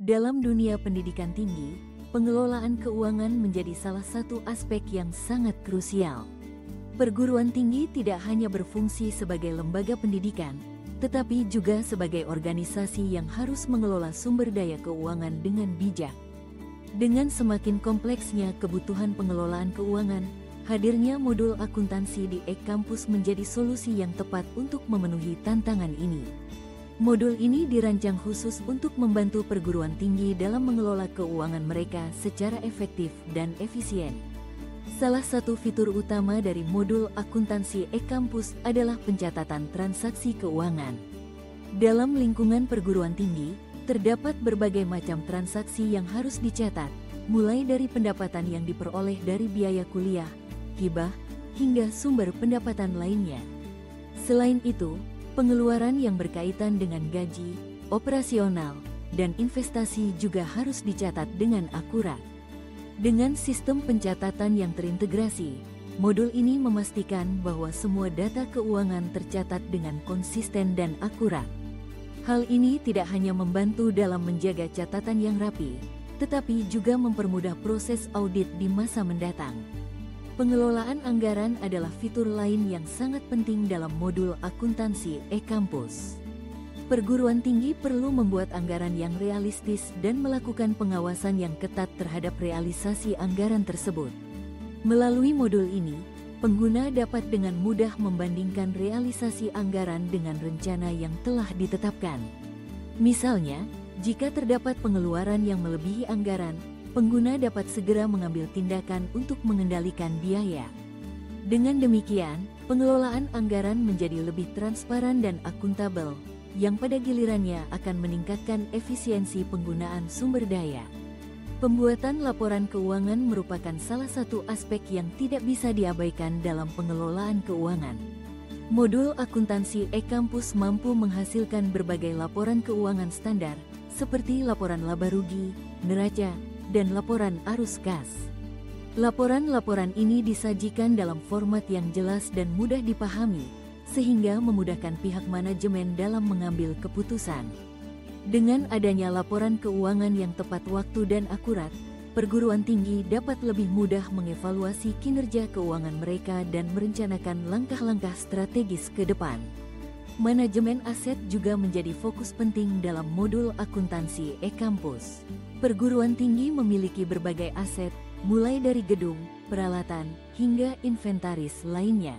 Dalam dunia pendidikan tinggi, pengelolaan keuangan menjadi salah satu aspek yang sangat krusial. Perguruan tinggi tidak hanya berfungsi sebagai lembaga pendidikan, tetapi juga sebagai organisasi yang harus mengelola sumber daya keuangan dengan bijak. Dengan semakin kompleksnya kebutuhan pengelolaan keuangan, hadirnya modul akuntansi di e-kampus menjadi solusi yang tepat untuk memenuhi tantangan ini. Modul ini dirancang khusus untuk membantu perguruan tinggi dalam mengelola keuangan mereka secara efektif dan efisien. Salah satu fitur utama dari modul akuntansi e-kampus adalah pencatatan transaksi keuangan. Dalam lingkungan perguruan tinggi, terdapat berbagai macam transaksi yang harus dicatat, mulai dari pendapatan yang diperoleh dari biaya kuliah, hibah, hingga sumber pendapatan lainnya. Selain itu, pengeluaran yang berkaitan dengan gaji, operasional, dan investasi juga harus dicatat dengan akurat. Dengan sistem pencatatan yang terintegrasi, modul ini memastikan bahwa semua data keuangan tercatat dengan konsisten dan akurat. Hal ini tidak hanya membantu dalam menjaga catatan yang rapi, tetapi juga mempermudah proses audit di masa mendatang. Pengelolaan anggaran adalah fitur lain yang sangat penting dalam modul akuntansi e-kampus. Perguruan tinggi perlu membuat anggaran yang realistis dan melakukan pengawasan yang ketat terhadap realisasi anggaran tersebut. Melalui modul ini, pengguna dapat dengan mudah membandingkan realisasi anggaran dengan rencana yang telah ditetapkan. Misalnya, jika terdapat pengeluaran yang melebihi anggaran, pengguna dapat segera mengambil tindakan untuk mengendalikan biaya. Dengan demikian, pengelolaan anggaran menjadi lebih transparan dan akuntabel, yang pada gilirannya akan meningkatkan efisiensi penggunaan sumber daya. Pembuatan laporan keuangan merupakan salah satu aspek yang tidak bisa diabaikan dalam pengelolaan keuangan. Modul akuntansi e-kampus mampu menghasilkan berbagai laporan keuangan standar, seperti laporan laba rugi, neraca, dan laporan arus kas. Laporan-laporan ini disajikan dalam format yang jelas dan mudah dipahami, sehingga memudahkan pihak manajemen dalam mengambil keputusan. Dengan adanya laporan keuangan yang tepat waktu dan akurat, perguruan tinggi dapat lebih mudah mengevaluasi kinerja keuangan mereka dan merencanakan langkah-langkah strategis ke depan. Manajemen aset juga menjadi fokus penting dalam modul akuntansi e-kampus. Perguruan tinggi memiliki berbagai aset, mulai dari gedung, peralatan, hingga inventaris lainnya.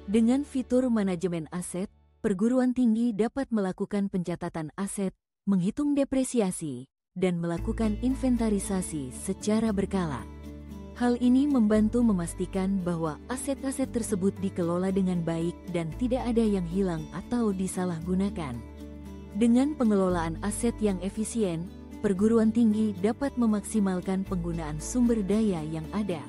Dengan fitur manajemen aset, perguruan tinggi dapat melakukan pencatatan aset, menghitung depresiasi, dan melakukan inventarisasi secara berkala. Hal ini membantu memastikan bahwa aset-aset tersebut dikelola dengan baik dan tidak ada yang hilang atau disalahgunakan. Dengan pengelolaan aset yang efisien, perguruan tinggi dapat memaksimalkan penggunaan sumber daya yang ada.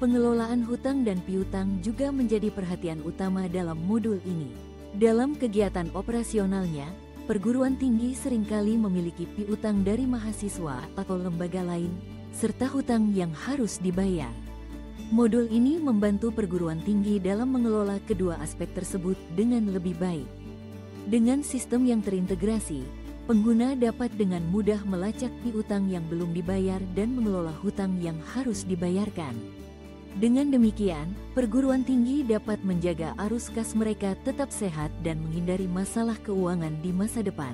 Pengelolaan hutang dan piutang juga menjadi perhatian utama dalam modul ini. Dalam kegiatan operasionalnya, perguruan tinggi seringkali memiliki piutang dari mahasiswa atau lembaga lain, serta hutang yang harus dibayar. Modul ini membantu perguruan tinggi dalam mengelola kedua aspek tersebut dengan lebih baik. Dengan sistem yang terintegrasi, pengguna dapat dengan mudah melacak piutang yang belum dibayar dan mengelola hutang yang harus dibayarkan. Dengan demikian, perguruan tinggi dapat menjaga arus kas mereka tetap sehat dan menghindari masalah keuangan di masa depan.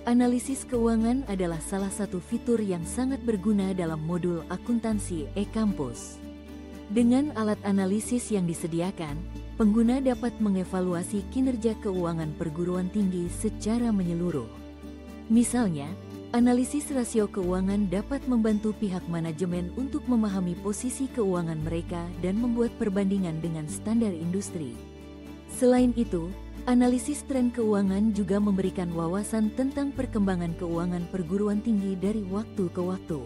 Analisis keuangan adalah salah satu fitur yang sangat berguna dalam modul akuntansi e-kampus. Dengan alat analisis yang disediakan, pengguna dapat mengevaluasi kinerja keuangan perguruan tinggi secara menyeluruh. Misalnya, analisis rasio keuangan dapat membantu pihak manajemen untuk memahami posisi keuangan mereka dan membuat perbandingan dengan standar industri. Selain itu, analisis tren keuangan juga memberikan wawasan tentang perkembangan keuangan perguruan tinggi dari waktu ke waktu.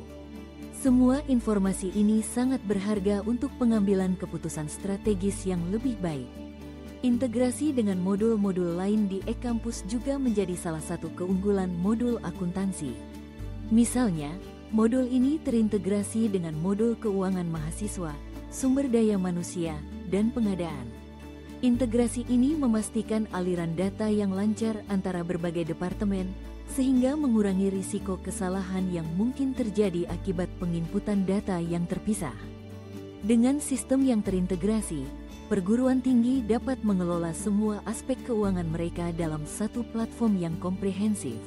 Semua informasi ini sangat berharga untuk pengambilan keputusan strategis yang lebih baik. Integrasi dengan modul-modul lain di e-kampus juga menjadi salah satu keunggulan modul akuntansi. Misalnya, modul ini terintegrasi dengan modul keuangan mahasiswa, sumber daya manusia, dan pengadaan. Integrasi ini memastikan aliran data yang lancar antara berbagai departemen, sehingga mengurangi risiko kesalahan yang mungkin terjadi akibat penginputan data yang terpisah. Dengan sistem yang terintegrasi, perguruan tinggi dapat mengelola semua aspek keuangan mereka dalam satu platform yang komprehensif.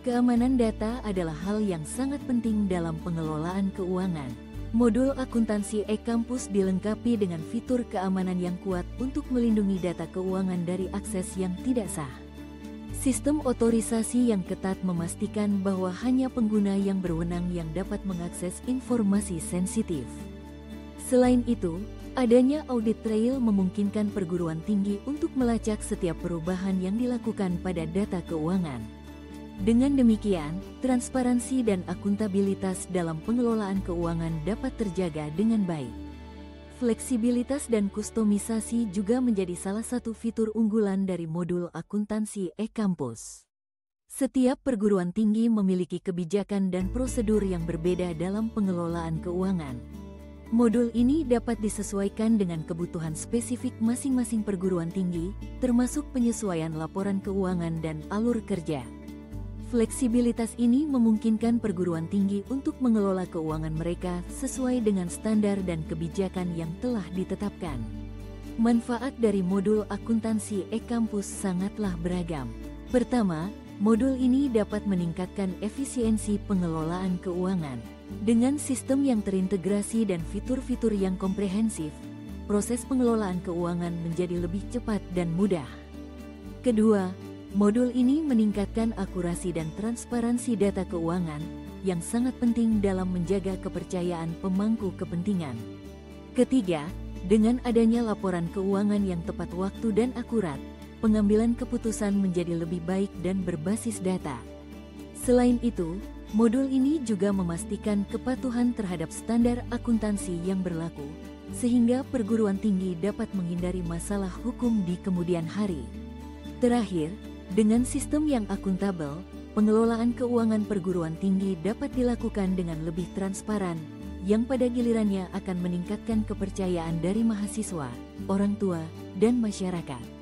Keamanan data adalah hal yang sangat penting dalam pengelolaan keuangan. Modul akuntansi e-Kampus dilengkapi dengan fitur keamanan yang kuat untuk melindungi data keuangan dari akses yang tidak sah. Sistem otorisasi yang ketat memastikan bahwa hanya pengguna yang berwenang yang dapat mengakses informasi sensitif. Selain itu, adanya audit trail memungkinkan perguruan tinggi untuk melacak setiap perubahan yang dilakukan pada data keuangan. Dengan demikian, transparansi dan akuntabilitas dalam pengelolaan keuangan dapat terjaga dengan baik. Fleksibilitas dan kustomisasi juga menjadi salah satu fitur unggulan dari modul akuntansi e-Kampus. Setiap perguruan tinggi memiliki kebijakan dan prosedur yang berbeda dalam pengelolaan keuangan. Modul ini dapat disesuaikan dengan kebutuhan spesifik masing-masing perguruan tinggi, termasuk penyesuaian laporan keuangan dan alur kerja. Fleksibilitas ini memungkinkan perguruan tinggi untuk mengelola keuangan mereka sesuai dengan standar dan kebijakan yang telah ditetapkan. Manfaat dari modul akuntansi e-Kampus sangatlah beragam. Pertama, modul ini dapat meningkatkan efisiensi pengelolaan keuangan. Dengan sistem yang terintegrasi dan fitur-fitur yang komprehensif, proses pengelolaan keuangan menjadi lebih cepat dan mudah. Kedua, modul ini meningkatkan akurasi dan transparansi data keuangan yang sangat penting dalam menjaga kepercayaan pemangku kepentingan. Ketiga, dengan adanya laporan keuangan yang tepat waktu dan akurat, pengambilan keputusan menjadi lebih baik dan berbasis data. Selain itu, modul ini juga memastikan kepatuhan terhadap standar akuntansi yang berlaku, sehingga perguruan tinggi dapat menghindari masalah hukum di kemudian hari. Terakhir, dengan sistem yang akuntabel, pengelolaan keuangan perguruan tinggi dapat dilakukan dengan lebih transparan, yang pada gilirannya akan meningkatkan kepercayaan dari mahasiswa, orang tua, dan masyarakat.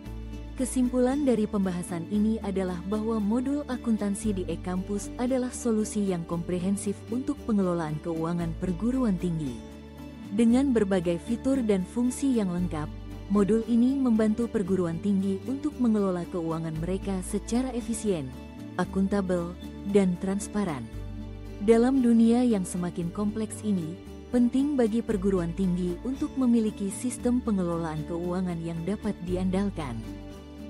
Kesimpulan dari pembahasan ini adalah bahwa modul akuntansi di e-Kampus adalah solusi yang komprehensif untuk pengelolaan keuangan perguruan tinggi. Dengan berbagai fitur dan fungsi yang lengkap, modul ini membantu perguruan tinggi untuk mengelola keuangan mereka secara efisien, akuntabel, dan transparan. Dalam dunia yang semakin kompleks ini, penting bagi perguruan tinggi untuk memiliki sistem pengelolaan keuangan yang dapat diandalkan.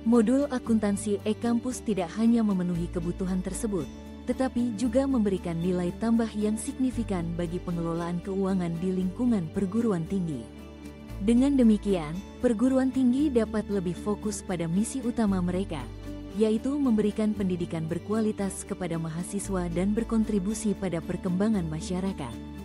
Modul akuntansi e-Kampus tidak hanya memenuhi kebutuhan tersebut, tetapi juga memberikan nilai tambah yang signifikan bagi pengelolaan keuangan di lingkungan perguruan tinggi. Dengan demikian, perguruan tinggi dapat lebih fokus pada misi utama mereka, yaitu memberikan pendidikan berkualitas kepada mahasiswa dan berkontribusi pada perkembangan masyarakat.